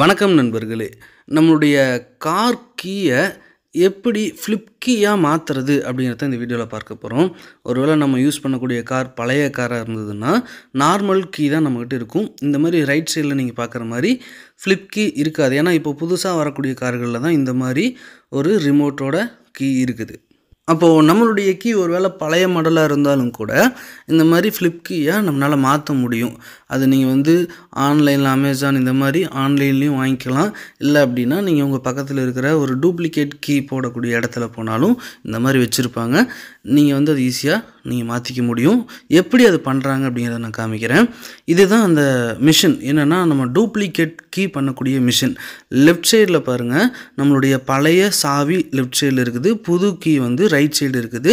வணக்கம் நண்பர்களே. நம்மளுடைய கார் கீயை எப்படி ஃப்ளிப் கீயாக மாற்றுறது அப்படிங்கிறத இந்த வீடியோவில் பார்க்க போகிறோம். ஒருவேளை நம்ம யூஸ் பண்ணக்கூடிய கார் பழைய காராக இருந்ததுன்னா நார்மல் கீ தான் நம்மக்கிட்ட இருக்கும். இந்த மாதிரி ரைட் சைடில் நீங்கள் பார்க்குற மாதிரி ஃப்ளிப் கீ இருக்காது. ஏன்னா இப்போ புதுசாக வரக்கூடிய கார்களில் தான் இந்த மாதிரி ஒரு ரிமோட்டோட கீ இருக்குது. அப்போது நம்மளுடைய கீ ஒரு வேளை பழைய மாடலாக இருந்தாலும் கூட இந்த மாதிரி ஃப்ளிப் கீயை நம்மளால் மாற்ற முடியும். அது நீங்கள் ஆன்லைனில் அமேசான் இந்த மாதிரி ஆன்லைன்லேயும் வாங்கிக்கலாம். இல்லை அப்படின்னா நீங்கள் உங்கள் பக்கத்தில் இருக்கிற ஒரு டூப்ளிகேட் கீ போடக்கூடிய இடத்துல போனாலும் இந்த மாதிரி வச்சுருப்பாங்க. நீங்கள் அது ஈஸியாக நீங்கள் மாற்றிக்க முடியும். எப்படி அது பண்ணுறாங்க அப்படிங்கிறத நான் காமிக்கிறேன். இதுதான் அந்த மிஷின். என்னென்னா நம்ம டூப்ளிகேட் கீ பண்ணக்கூடிய மிஷின். லெஃப்ட் சைடில் பாருங்கள், நம்மளுடைய பழைய சாவி லெஃப்ட் சைடில் இருக்குது, புது கீ ரைட் சைடு இருக்குது.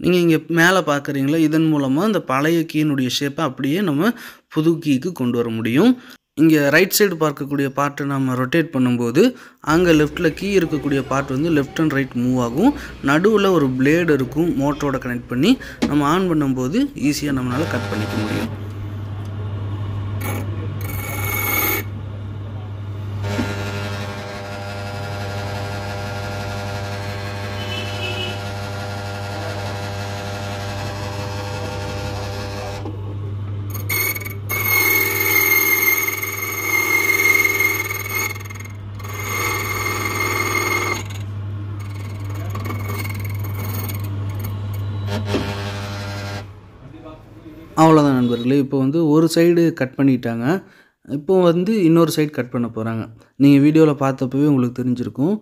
நீங்கள் இங்கே மேலே பார்க்குறீங்களா, இதன் மூலமாக அந்த பழைய கீயினுடைய ஷேப்பை அப்படியே நம்ம புது கீக்கு கொண்டு வர முடியும். இங்கே ரைட் சைடு பார்க்கக்கூடிய பார்ட்டை நம்ம ரொட்டேட் பண்ணும்போது அங்கே லெஃப்ட்டில் கீ இருக்கக்கூடிய part left and right move ஆகும். நடுவில் ஒரு பிளேடு இருக்கும், மோட்டரோட கனெக்ட் பண்ணி நம்ம ஆன் பண்ணும்போது ஈஸியாக நம்மளால் கட் பண்ணிக்க முடியும். அவ்வளோதான் நண்பர்களே. இப்போ ஒரு சைடு கட் பண்ணிட்டாங்க. இப்போ இன்னொரு சைடு கட் பண்ண போகிறாங்க. நீங்கள் வீடியோவில் பார்த்தப்பவே உங்களுக்கு தெரிஞ்சிருக்கும்.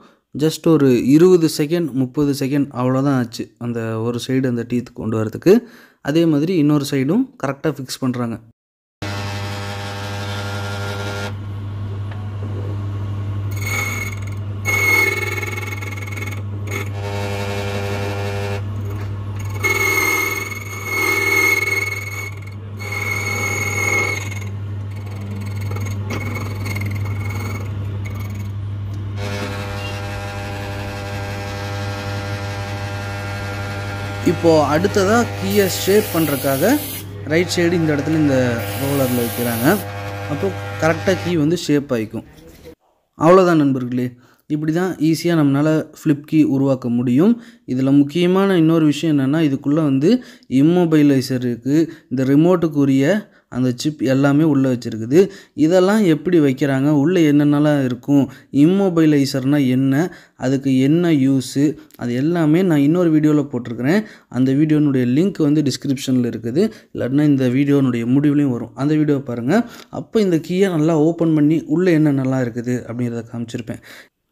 ஜஸ்ட் ஒரு 20 செகண்ட் 30 செகண்ட் அவ்வளோதான் ஆச்சு அந்த ஒரு சைடு அந்த டீத் கொண்டு வரதுக்கு. அதே மாதிரி இன்னொரு சைடும் கரெக்டாக ஃபிக்ஸ் பண்ணுறாங்க. இப்போது அடுத்ததாக கீயை ஷேப் பண்ணுறதுக்காக ரைட் சைடு இந்த இடத்துல இந்த ரோலரில் வைக்கிறாங்க. அப்போது கரெக்டாக கீ ஷேப் ஆகிக்கும். அவ்வளோதான் நண்பர்களே. இப்படி தான் ஈஸியாக நம்மளால் ஃப்ளிப் கீ உருவாக்க முடியும். இதில் முக்கியமான இன்னொரு விஷயம் என்னென்னா, இதுக்குள்ளே இம்மொபைலைசர் இருக்குது. இந்த ரிமோட்டுக்குரிய அந்த சிப் எல்லாமே உள்ளே வச்சுருக்குது. இதெல்லாம் எப்படி வைக்கிறாங்க, உள்ளே என்னென்னலாம் இருக்கும், இம்மொபைலைசர்னால் என்ன, அதுக்கு என்ன யூஸு, அது எல்லாமே நான் இன்னொரு வீடியோவில் போட்டிருக்கிறேன். அந்த வீடியோனுடைய லிங்க் டிஸ்கிரிப்ஷனில் இருக்குது. இல்லைன்னா இந்த வீடியோனுடைய முடிவுலையும் வரும். அந்த வீடியோவை பாருங்கள். அப்போ இந்த கீயை நல்லா ஓப்பன் பண்ணி உள்ளே என்னென்னலாம் இருக்குது அப்படிங்கிறத காமிச்சிருப்பேன்.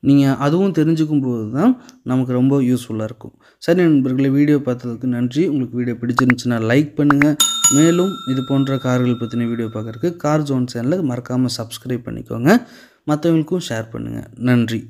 நீங்கள் அதுவும் தெரிஞ்சுக்கும் போது தான் நமக்கு ரொம்ப யூஸ்ஃபுல்லாக இருக்கும். சரி நண்பர்களே, வீடியோ பார்த்ததுக்கு நன்றி. உங்களுக்கு வீடியோ பிடிச்சிருந்துச்சுன்னா லைக் பண்ணுங்கள். மேலும் இது போன்ற கார்கள் பற்றின வீடியோ பார்க்குறதுக்கு கார் ஜோன் சேனலை மறக்காமல் சப்ஸ்கிரைப் பண்ணிக்கோங்க. மற்றவங்களுக்கும் ஷேர் பண்ணுங்கள். நன்றி.